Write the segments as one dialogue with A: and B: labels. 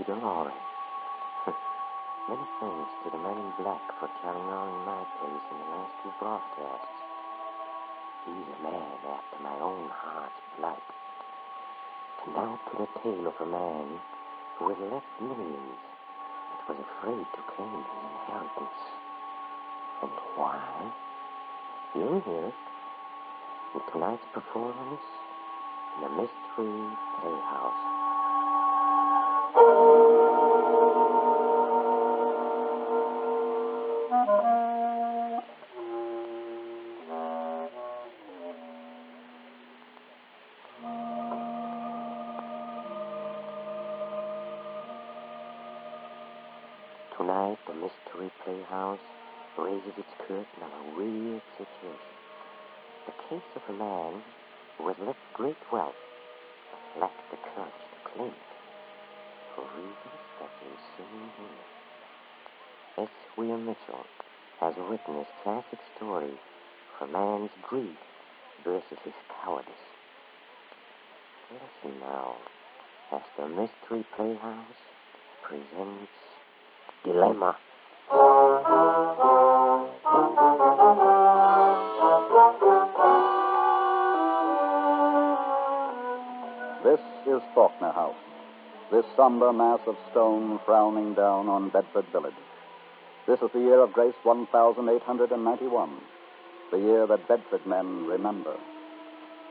A: glory. Many thanks to the man in black for carrying on in my place in the last two broadcasts. He's a man after my own heart's blood. And now to the tale of a man who had left millions but was afraid to claim his inheritance. And why? You'll hear it in tonight's performance in the Mystery Playhouse. Tonight, the Mystery Playhouse raises its curtain on a weird situation. The case of a man who has left great wealth but lacked the courage to claim it for reasons that you'll soon hear. S. William Mitchell has written his classic story of a man's greed versus his cowardice. Listen now as the Mystery Playhouse presents Dilemma.
B: This is Faulkner House, this somber mass of stone frowning down on Bedford Village. This is the year of grace 1891, the year that Bedford men remember.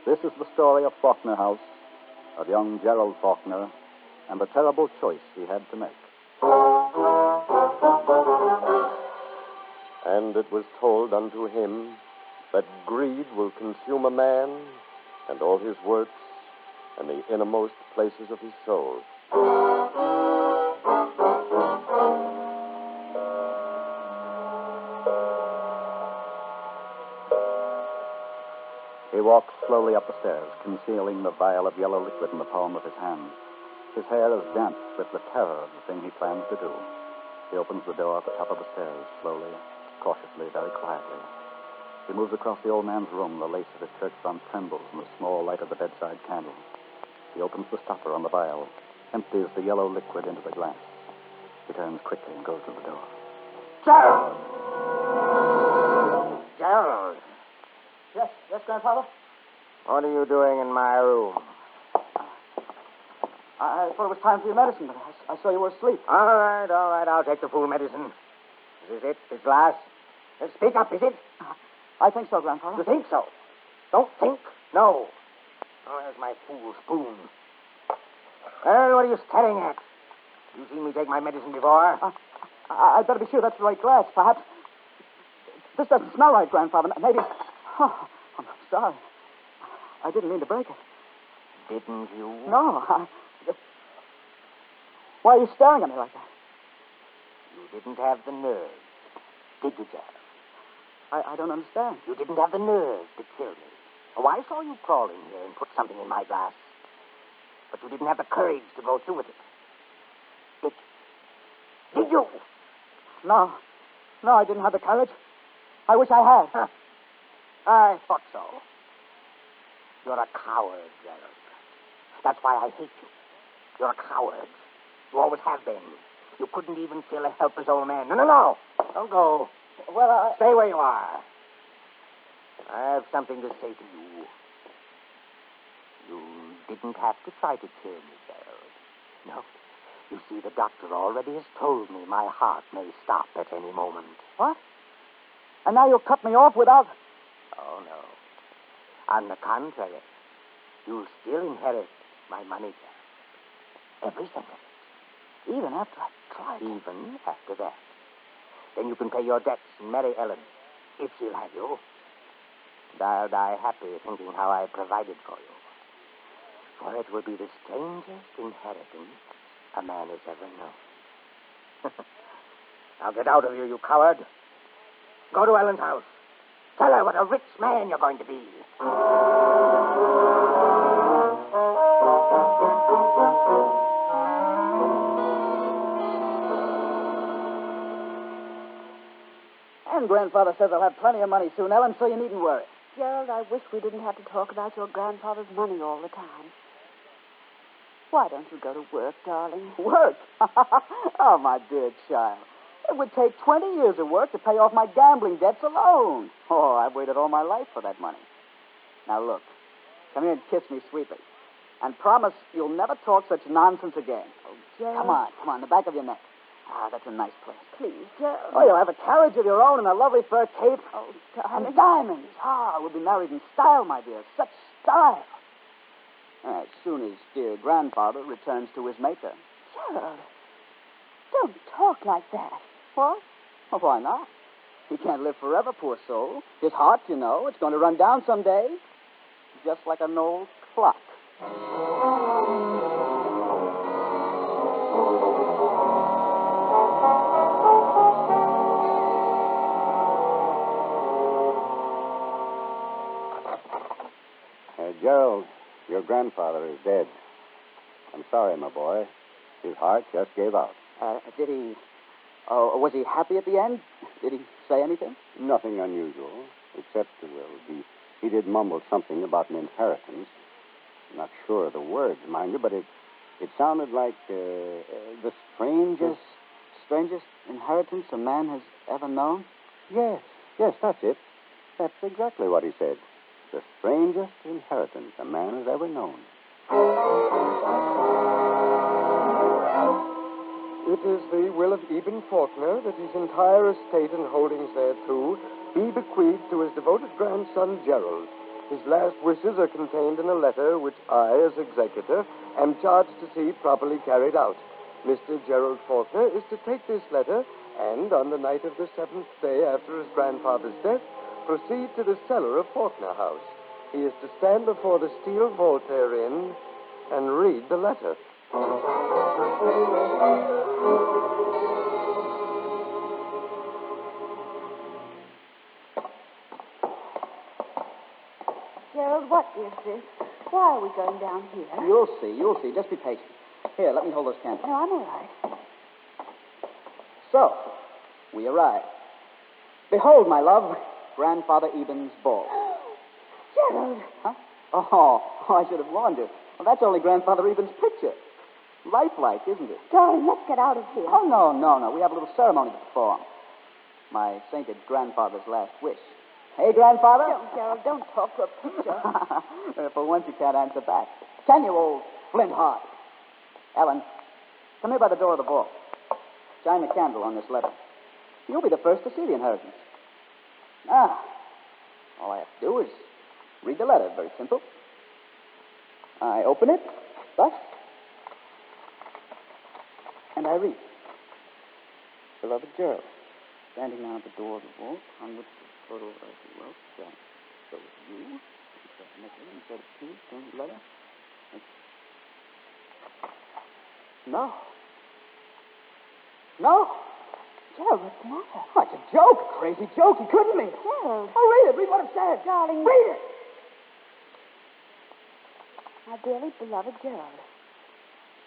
B: This is the story of Faulkner House, of young Gerald Faulkner, and the terrible choice he had to make.
C: And it was told unto him that greed will consume a man and all his works and the innermost places of his soul.
B: He walks slowly up the stairs, concealing the vial of yellow liquid in the palm of his hand. His hair is damp with the terror of the thing he plans to do. He opens the door at the top of the stairs, slowly, cautiously, very quietly. He moves across the old man's room. The lace of his shirt front trembles in the small light of the bedside candle. He opens the stopper on the vial, empties the yellow liquid into the glass. He turns quickly and goes to the door.
D: Gerald! Gerald!
E: Yes, Grandfather?
D: What are you doing in my room?
E: I thought it was time for your medicine, but I saw you were asleep.
D: All right. I'll take the fool medicine. Is this it? This last? Speak up, is it?
E: I think so, Grandfather.
D: You think so? Don't think? No. Oh, there's my fool spoon. Well, what are you staring at? You seen me take my medicine before?
E: I'd better be sure that's the right glass. Perhaps this doesn't smell right, Grandfather. Maybe... Oh, I'm sorry. I didn't mean to break it.
D: Didn't you?
E: No, Why are you staring at me like that?
D: You didn't have the nerve, did you, Gerald?
E: I don't understand.
D: You didn't have the nerve to kill me. Oh, I saw you crawl in here and put something in my glass. But you didn't have the courage to go through with it. Did you?
E: No, I didn't have the courage. I wish I had.
D: Huh. I thought so. You're a coward, Gerald. That's why I hate you. You're a coward. You always have been. You couldn't even kill a helpless old man. No. Don't go.
E: Well,
D: Stay where you are. I have something to say to you. You didn't have to try to kill me, Gerald. No. You see, the doctor already has told me my heart may stop at any moment.
E: What? And now you'll cut me off without...
D: Oh, no. On the contrary, you'll still inherit my money, Gerald. Every cent of it.
E: Even after I've tried.
D: Even after that. Then you can pay your debts and marry Ellen, if she'll have you. And I'll die happy thinking how I provided for you. For it will be the strangest inheritance a man has ever known. Now get out of here, you coward. Go to Ellen's house. Tell her what a rich man you're going to be.
E: And Grandfather says I'll have plenty of money soon, Ellen, so you needn't worry.
F: Gerald, I wish we didn't have to talk about your grandfather's money all the time.
E: Why don't you go to work, darling? Work? Oh, my dear child. It would take 20 years of work to pay off my gambling debts alone. Oh, I've waited all my life for that money. Now, look. Come here and kiss me sweetly. And promise you'll never talk such nonsense again.
F: Oh, Gerald.
E: Come on, the back of your neck. Ah, that's a nice place.
F: Please, Gerald.
E: Oh, you'll have a carriage of your own and a lovely fur cape.
F: Oh, darling.
E: And diamonds. Ah, we'll be married in style, my dear. Such style. As soon as dear grandfather returns to his maker.
F: Gerald, don't talk like that.
E: What? Well, why not? He can't live forever, poor soul. His heart, you know, it's going to run down someday. Just like an old clock.
B: Gerald, your grandfather is dead. I'm sorry, my boy. His heart just gave out.
E: Did he... Oh, was he happy at the end? Did he say anything?
B: Nothing unusual, except, well, he did mumble something about an inheritance. I'm not sure of the words, mind you, but it sounded like the strangest...
E: Strangest inheritance a man has ever known?
B: Yes, that's it. That's exactly what he said. The strangest inheritance a man has ever known.
C: It is the will of Eben Faulkner that his entire estate and holdings thereto be bequeathed to his devoted grandson, Gerald. His last wishes are contained in a letter which I, as executor, am charged to see properly carried out. Mr. Gerald Faulkner is to take this letter and, on the night of the 7th day after his grandfather's death, proceed to the cellar of Faulkner House. He is to stand before the steel vault therein and read the letter.
F: Gerald, what is this? Why are we going down here?
E: You'll see. Just be patient. Here, let me hold those candles.
F: No, I'm all right.
E: So, we arrive. Behold, my love, Grandfather Eben's ball.
F: Gerald!
E: Huh? Oh, I should have warned you. Well, that's only Grandfather Eben's picture. Lifelike, isn't it?
F: Darling, let's get out of here.
E: Oh, no. We have a little ceremony to perform. My sainted grandfather's last wish. Hey, Grandfather?
F: Don't, Gerald, don't talk to a picture.
E: For once, you can't answer back. Can you, old flint heart? Ellen, come here by the door of the vault. Shine the candle on this letter. You'll be the first to see the inheritance. All I have to do is read the letter. Very simple. I open it, thus, and I read. Beloved Gerald, standing now at the door of the vault, on which the photo of the wealth stands. So is you. Insert a key, turn the letter. No.
F: Gerald, what's the matter?
E: Oh, it's a joke, a crazy joke. He couldn't mean it.
F: Gerald.
E: Oh, read it. Read what it says.
F: Darling.
E: Read it.
F: My dearly beloved Gerald,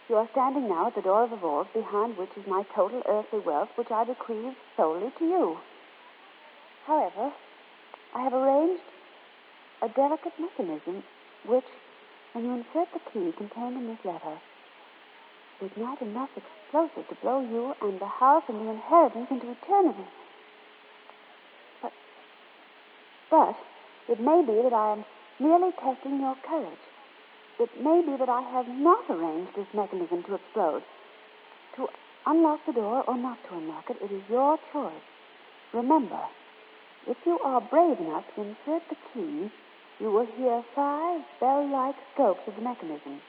F: you are standing now at the door of a vault behind which is my total earthly wealth, which I bequeath solely to you. However, I have arranged a delicate mechanism which, when you insert the key contained in this letter, will ignite enough explosive to blow you and the house and the inheritance into eternity. But it may be that I am merely testing your courage. It may be that I have not arranged this mechanism to explode. To unlock the door or not to unlock it, it is your choice. Remember, if you are brave enough to insert the key, you will hear 5 bell-like strokes of the mechanism.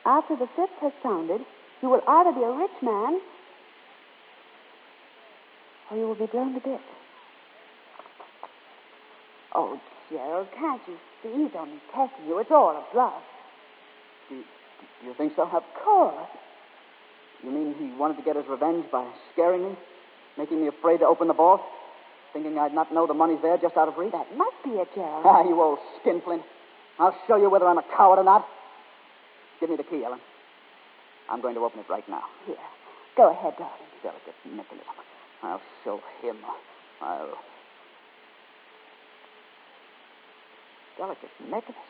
F: After the 5th has sounded, you will either be a rich man or you will be blown to bits. Oh, Gerald, can't you see? He's only testing you. It's all a bluff.
E: Do you think so?
F: Of course.
E: You mean he wanted to get his revenge by scaring me? Making me afraid to open the vault? Thinking I'd not know the money's there just out of reach?
F: That must be it, Gerald.
E: You old skinflint. I'll show you whether I'm a coward or not. Give me the key, Ellen. I'm going to open it right now.
F: Here. Go ahead, darling.
E: Delicate mechanism. I'll show him. Delicate mechanism.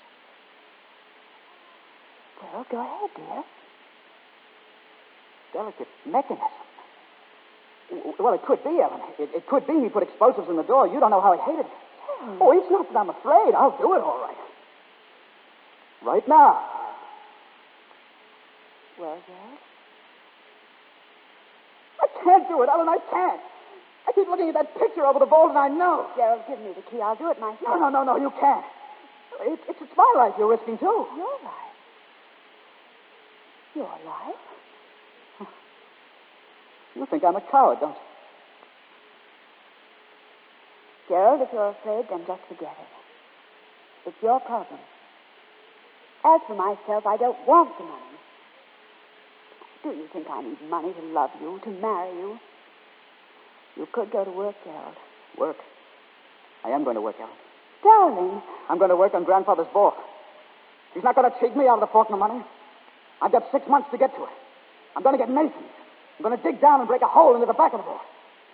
F: Gerald, go ahead, dear.
E: Delicate mechanism. Well, it could be, Ellen. It could be he put explosives in the door. You don't know how he hated it. Oh, it's not that I'm afraid. I'll do it all right. Right now.
F: Well, Gerald?
E: I can't do it, Ellen. I can't. I keep looking at that picture over the vault, and I know.
F: Gerald, give me the key. I'll do it myself.
E: No, you can't. It's my life you're risking, too.
F: Your life? Your life?
E: You think I'm a coward, don't you?
F: Gerald, if you're afraid, then just forget it. It's your problem. As for myself, I don't want the money. Do you think I need money to love you, to marry you? You could go to work, Gerald.
E: Work? I am going to work, Ellen.
F: Darling.
E: I'm going to work on Grandfather's vault. He's not going to cheat me out of the Faulkner money. I've got 6 months to get to it. I'm going to get masons. I'm going to dig down and break a hole into the back of the vault.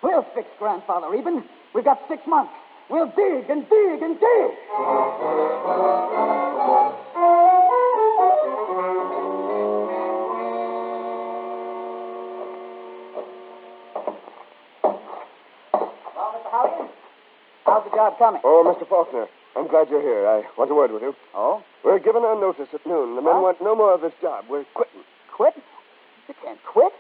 E: We'll fix Grandfather Eben. We've got 6 months. We'll dig and dig and dig. Well, Mr. Howard, how's the job coming?
C: Oh, Mr. Faulkner, I'm glad you're here. I want a word with you.
E: Oh?
C: We're given our notice at noon. The men want no more of this job. We're quitting.
E: Quit? You can't quit.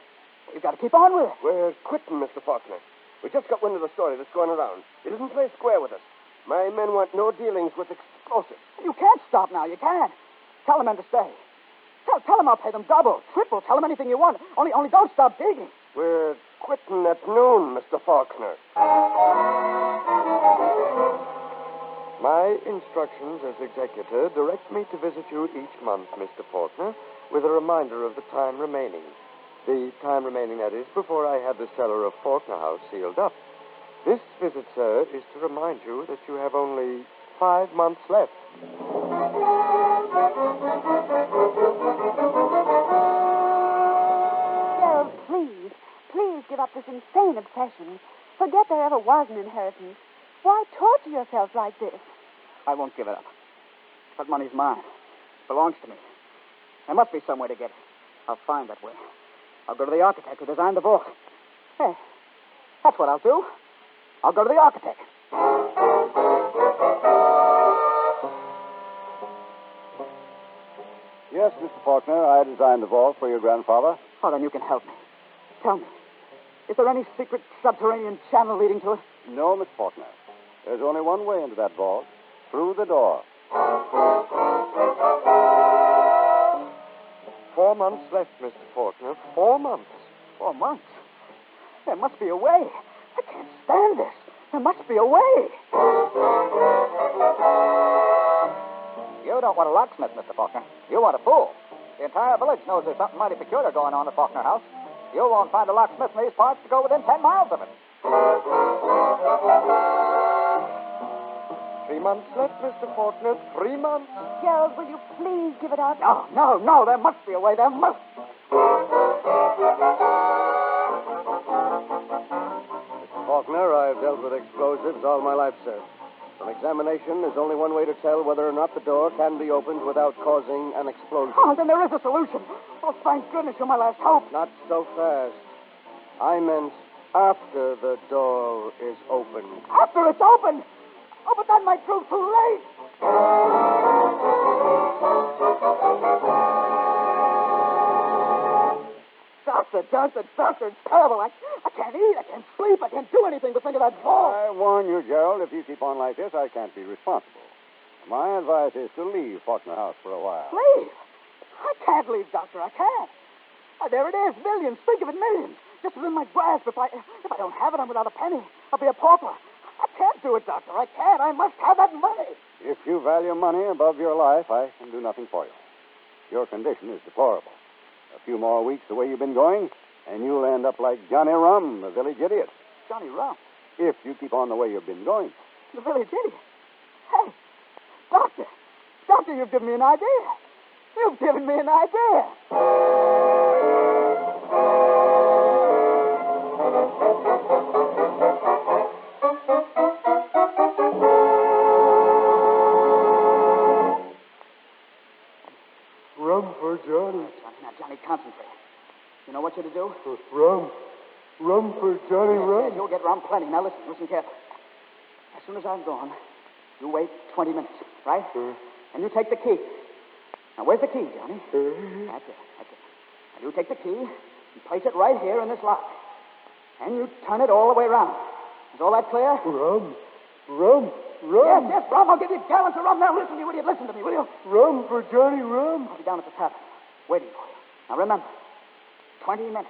E: You've got to keep on with it.
C: We're quitting, Mr. Faulkner. We just got wind of the story that's going around. It doesn't play square with us. My men want no dealings with explosives.
E: You can't stop now. You can't. Tell the men to stay. Tell them I'll pay them double, triple. Tell them anything you want. Only don't stop digging.
C: We're quitting at noon, Mr. Faulkner. My instructions as executor direct me to visit you each month, Mr. Faulkner, with a reminder of the time remaining. The time remaining, that is, before I have the cellar of Faulkner House sealed up. This visit, sir, is to remind you that you have only 5 months left.
F: Gerald, please give up this insane obsession. Forget there ever was an inheritance. Why torture yourself like this?
E: I won't give it up. That money's mine. It belongs to me. There must be some way to get it. I'll find that way. I'll go to the architect who designed the vault. Hey, that's what I'll do. I'll go to the architect.
B: Yes, Mr. Faulkner, I designed the vault for your grandfather.
E: Oh, then you can help me. Tell me, is there any secret subterranean channel leading to it?
B: No, Miss Faulkner. There's only one way into that vault, through the door.
C: 4 months left, Mr. Faulkner. 4 months.
E: 4 months? There must be a way. I can't stand this. There must be a way. You don't want a locksmith, Mr. Faulkner. You want a fool. The entire village knows there's something mighty peculiar going on at Faulkner House. You won't find a locksmith in these parts to go within 10 miles of it.
C: 3 months left, Mr. Faulkner. 3 months.
F: Gerald, will you please give it up?
E: No. There must be a way. There must.
C: Mr. Faulkner, I've dealt with explosives all my life, sir. From examination, there's only one way to tell whether or not the door can be opened without causing an explosion.
E: Oh, then there is a solution. Oh, thank goodness you're my last hope.
C: Not so fast. I meant after the door is opened.
E: After it's open. Oh, but that might prove too late. Doctor, it's terrible. I can't eat, I can't sleep, I can't do anything but think of that vault.
B: I warn you, Gerald, if you keep on like this, I can't be responsible. My advice is to leave Faulkner House for a while.
E: Leave? I can't leave, Doctor, I can't. There it is, millions. Think of it, millions. Just within my grasp. If I don't have it, I'm without a penny. I'll be a pauper. I can't do it, Doctor. I can't. I must have that money.
B: If you value money above your life, I can do nothing for you. Your condition is deplorable. A few more weeks the way you've been going, and you'll end up like Johnny Rum, the village idiot.
E: Johnny Rum?
B: If you keep on the way you've been going.
E: The village idiot? Hey, Doctor, you've given me an idea. You've given me an idea.
C: Rum for
E: You know what you're to do?
C: Rum. Rum for Johnny Rum.
E: Yes, you'll get rum plenty. Now listen carefully. As soon as I'm gone, you wait 20 minutes, right? And you take the key. Now, where's the key, Johnny? That's it. Now, you take the key and place it right here in this lock. And you turn it all the way around. Is all that clear?
C: Rum.
E: Yes, rum. I'll give you gallons of rum. Now, listen to me, will you?
C: Rum for Johnny Rum.
E: I'll be down at the tavern, waiting for you. Now, remember, 20 minutes.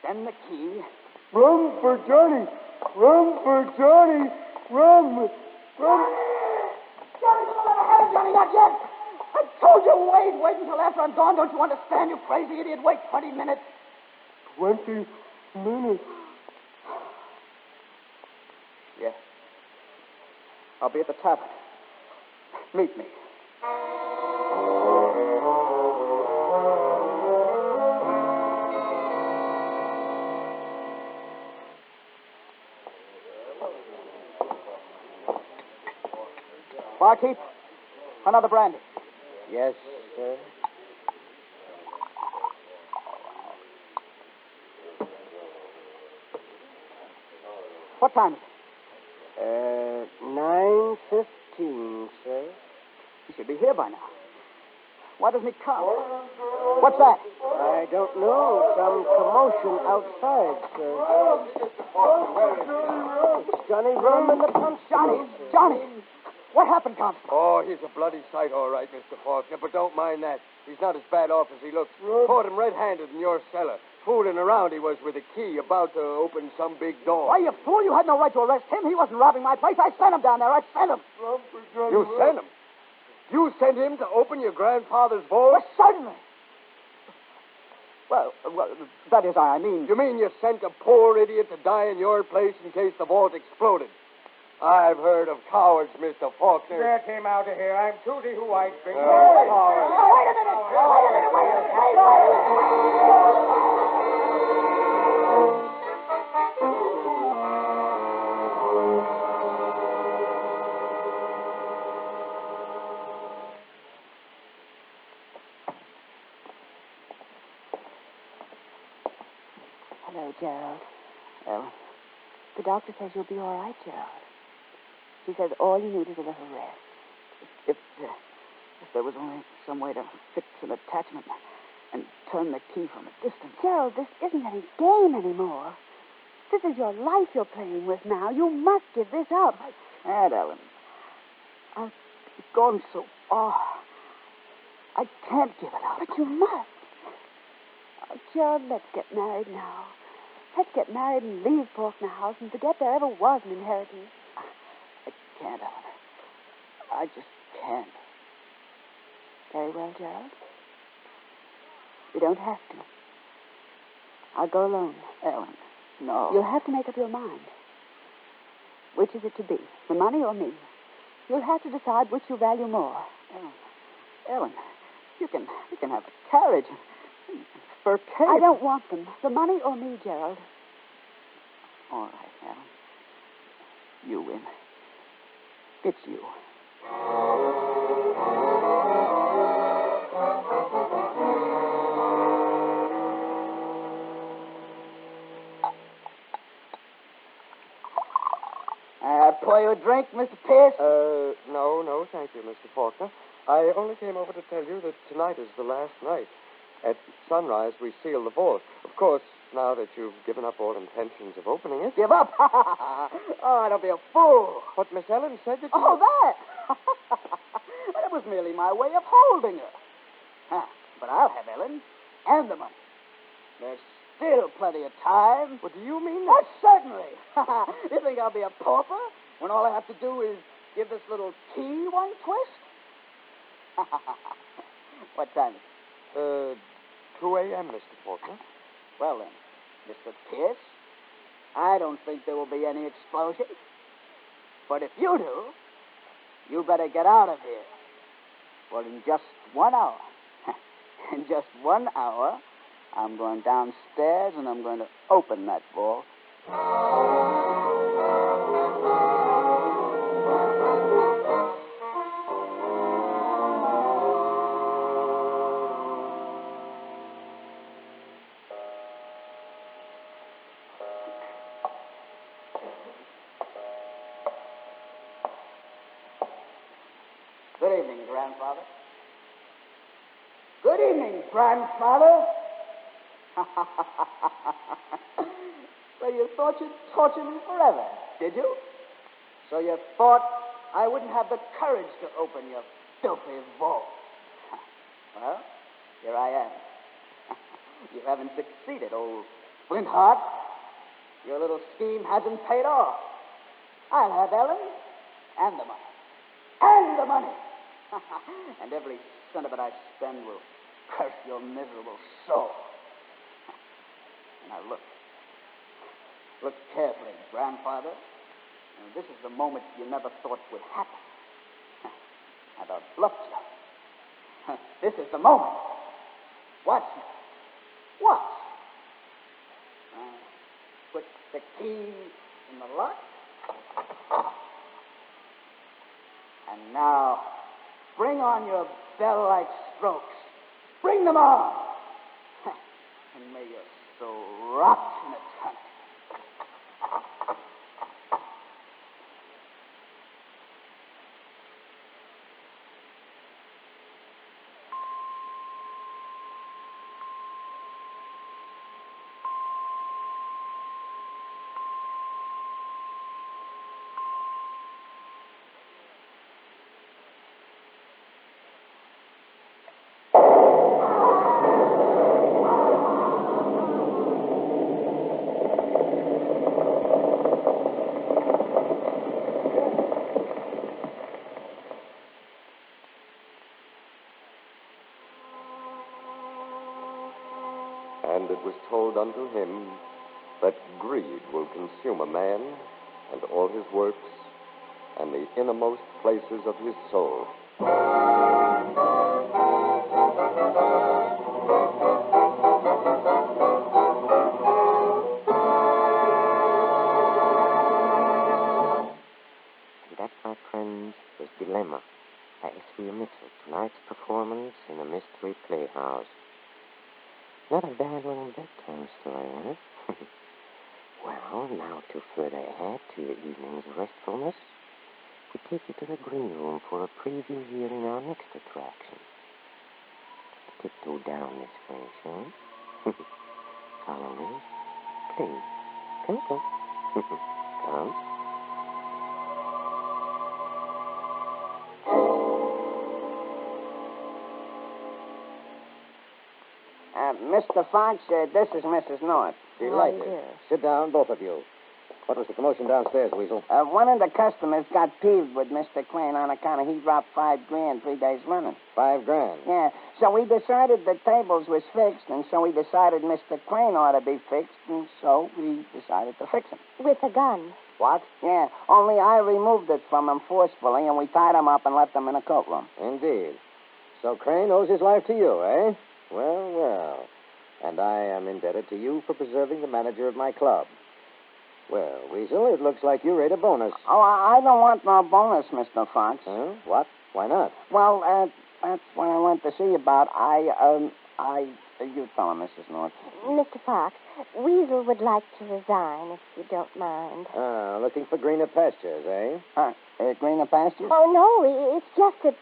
E: Then the key.
C: Rum for Johnny. Rum for Johnny. Rum.
E: Johnny, don't let her have it, Johnny, not yet. I told you, wait until after I'm gone. Don't you understand, you crazy idiot? Wait 20 minutes.
C: 20 minutes.
E: Yes. I'll be at the tavern. Meet me. Barkeep, another brandy.
C: Yes, sir.
E: What time is it?
C: 9:15, sir.
E: He should be here by now. Why doesn't he come? What's that?
C: I don't know. Some commotion outside, sir. It's Johnny Rum and the constable.
E: Johnny! What happened, Constable?
C: Oh, he's a bloody sight, all right, Mr. Faulkner, but don't mind that. He's not as bad off as he looks. Caught him red-handed in your cellar. Fooling around he was with a key, about to open some big door.
E: Why, you fool, you had no right to arrest him. He wasn't robbing my place. I sent him down there. I sent him.
C: You sent him? You sent him to open your grandfather's vault?
E: Well, certainly. Well, that is, I mean...
C: You mean you sent a poor idiot to die in your place in case the vault exploded? I've heard of cowards, Mr. Faulkner.
G: Get him out of here. I'm Tootie who I've been.
E: Wait a minute.
F: Hello, Gerald.
E: Ellen?
F: The doctor says you'll be all right, Gerald. He says all you need is a little rest.
E: If there was only some way to fix an attachment and turn the key from a distance.
F: Gerald, this isn't any game anymore. This is your life you're playing with now. You must give this up.
E: I can't, Ellen. I've gone so far. I can't give it up.
F: But you must. Oh, Gerald, let's get married now. Let's get married and leave Faulkner House and forget there ever was an inheritance.
E: I can't, Ellen. I just can't.
F: Very well, Gerald. You don't have to. I'll go alone.
E: Ellen, no.
F: You'll have to make up your mind. Which is it to be, the money or me? You'll have to decide which you value more.
E: Ellen, you can have a carriage. For cake.
F: I don't want them. The money or me, Gerald.
E: All right, Ellen. You win. It's you. Pour you a drink, Mr. Pierce?
C: No, thank you, Mr. Faulkner. I only came over to tell you that tonight is the last night. At sunrise, we seal the vault. Of course, now that you've given up all intentions of opening it...
E: Give up? Oh, don't be a fool.
C: But Miss Ellen said that you...
E: Oh, that? Well, it was merely my way of holding her. But I'll have Ellen and the money. There's still plenty of time.
C: What do you mean?
E: Oh, certainly. You think I'll be a pauper when all I have to do is give this little key one twist? What time is it?
C: 2 a.m., Mr. Faulkner.
E: Well, then, Mr. Pierce, I don't think there will be any explosion. But if you do, you better get out of here. For in just 1 hour, in just 1 hour, I'm going downstairs and I'm going to open that vault. grandfather. Good evening, grandfather. So you thought you'd torture me forever, did you? So you thought I wouldn't have the courage to open your filthy vault. Well, here I am. You haven't succeeded, old Flintheart. Your little scheme hasn't paid off. I'll have Ellen and the money. And the money. And every cent of it I spend will curse your miserable soul. Now look. Look carefully, grandfather. And this is the moment you never thought would happen. I've outbluffed you. This is the moment. Watch me. Watch. Put the key in the lock. And now, bring on your bell-like strokes. Bring them on. And may your soul rot in eternity.
C: And it was told unto him that greed will consume a man and all his works and the innermost places of his soul.
A: And that, my friends, is Dilemma by S.V. Mitchell, tonight's performance in the Mystery Playhouse. Not a bad little bedtime story, huh? Well, now to further add to your evening's restfulness, we take you to the green room for a preview hearing our next attraction. Tiptoe down this way, shall we? Follow me. Please. Come. Come.
D: Mr. Fox, this is Mrs. North.
E: Delighted. Sit down, both of you. What was the commotion downstairs, Weasel?
D: One of the customers got peeved with Mr. Crane on account of he dropped $5,000 3 days running.
E: $5,000.
D: Yeah, so we decided the tables was fixed, and so we decided Mr. Crane ought to be fixed, and so we decided to fix him.
F: With a gun.
E: What?
D: Yeah, only I removed it from him forcefully, and we tied him up and left him in a coat room.
E: Indeed. So Crane owes his life to you, eh? Well. And I am indebted to you for preserving the manager of my club. Well, Weasel, it looks like you rate a bonus.
D: Oh, I don't want no bonus, Mr. Fox.
E: Huh? What? Why not?
D: Well, that's what I went to see you about. You tell him, Mrs. North.
F: Mr. Fox, Weasel would like to resign, if you don't mind.
E: Looking for greener pastures, eh?
D: Greener pastures?
F: Oh, no, it's just that,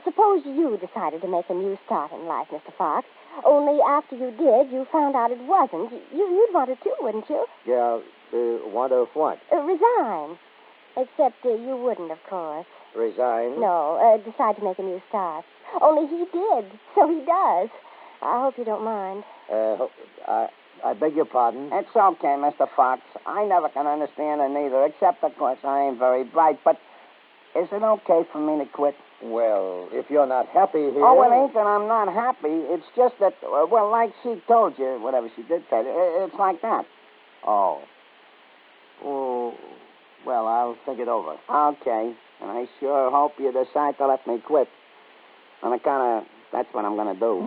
F: suppose you decided to make a new start in life, Mr. Fox. Only after you did, you found out it wasn't. You'd want it too, wouldn't you?
E: Yeah, want of what?
F: Resign. Except you wouldn't, of course.
E: Resign?
F: No, decide to make a new start. Only he did, so he does. I hope you don't mind.
E: I beg your pardon?
D: It's okay, Mr. Fox. I never can understand it neither, except, of course, I ain't very bright. But is it okay for me to quit?
E: Well, if you're not happy here...
D: Oh, it ain't that I'm not happy. It's just that, like she told you, whatever she did tell you, it's like that.
E: Oh. Well, I'll think it over.
D: Okay. And I sure hope you decide to let me quit. On account of, that's what I'm going to do.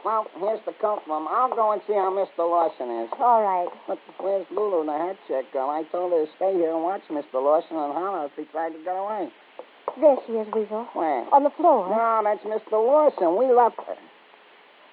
D: Well, here's the coat room. I'll go and see how Mr. Lawson is.
F: All right.
D: But where's Lulu, the head chick girl? I told her to stay here and watch Mr. Lawson and holler if he tried to get away.
F: There she is, Weasel.
D: Where?
F: On the floor.
D: No, that's Mr. Lawson. We left her.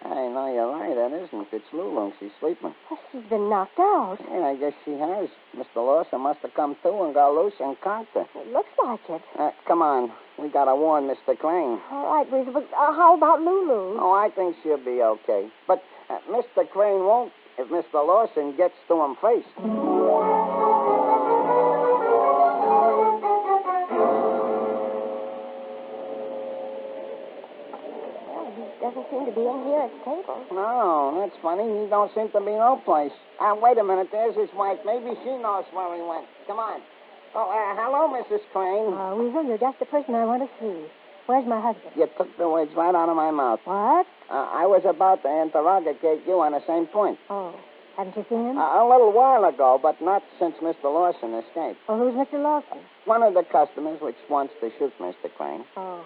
D: Hey, no, you're right. That isn't. It's Lulu. She's sleeping.
F: Well, she's been knocked out.
D: Yeah, I guess she has. Mr. Lawson must have come to and got loose and conked her.
F: It looks like it.
D: Come on. We got to warn Mr. Crane.
F: All right, Weasel, but how about Lulu?
D: Oh, I think she'll be okay. But Mr. Crane won't if Mr. Lawson gets to him first.
F: Doesn't seem to be in here at the table.
D: No, that's funny. He don't seem to be no place. Wait a minute. There's his wife. Maybe she knows where he went. Come on. Oh, hello, Mrs. Crane.
F: Weasel, you're just the person I want to see. Where's my husband?
D: You took the words right out of my mouth.
F: What?
D: I was about to interrogate you on the same point.
F: Oh, haven't you seen him?
D: A little while ago, but not since Mr. Lawson escaped.
F: Well, who's Mr. Lawson?
D: One of the customers which wants to shoot Mr. Crane.
F: Oh.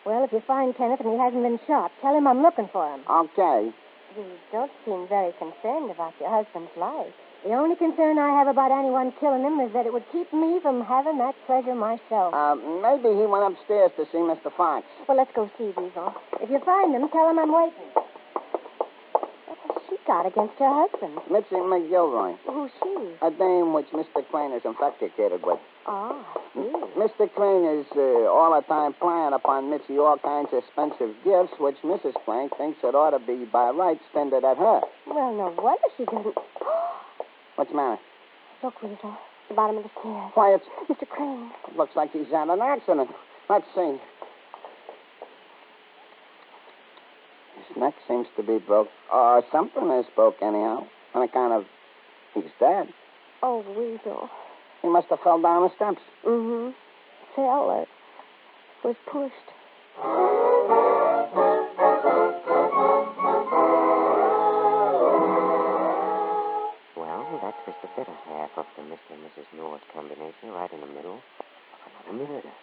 F: Well, if you find Kenneth and he hasn't been shot, tell him I'm looking for him.
D: Okay.
F: You don't seem very concerned about your husband's life. The only concern I have about anyone killing him is that it would keep me from having that pleasure myself.
D: Maybe he went upstairs to see Mr. Fox.
F: Well, let's go see, Weasel. If you find him, tell him I'm waiting. What has she got against her husband?
D: Mitzi McGilroy.
F: Who's she?
D: A dame which Mr. Crane is infatuated with.
F: Oh, I see.
D: Mr. Crane is all the time playing upon Mitzi all kinds of expensive gifts, which Mrs. Crane thinks it ought to be by right extended at her.
F: Well, no wonder she doesn't.
D: What's the matter?
F: Look, Weasel. The bottom of the stairs.
D: Quiet.
F: Mr. Crane.
D: It looks like he's had an accident. Let's see. His neck seems to be broke. Or something is broke anyhow. On account of he's dead.
F: Oh, Weasel.
D: He must have fell down the steps.
F: Mm-hmm. Fell or was pushed.
A: Well, that was the better half of the Mr. and Mrs. North combination, right in the middle of another murder.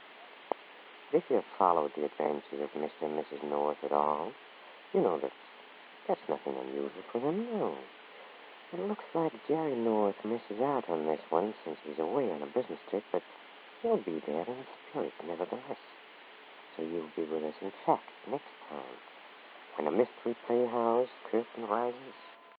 A: If you've followed the adventures of Mr. and Mrs. North at all, you know that's nothing unusual for them, no. It looks like Jerry North misses out on this one since he's away on a business trip, but he'll be there in spirit nevertheless. So you'll be with us in fact next time when a Mystery Playhouse curtain rises.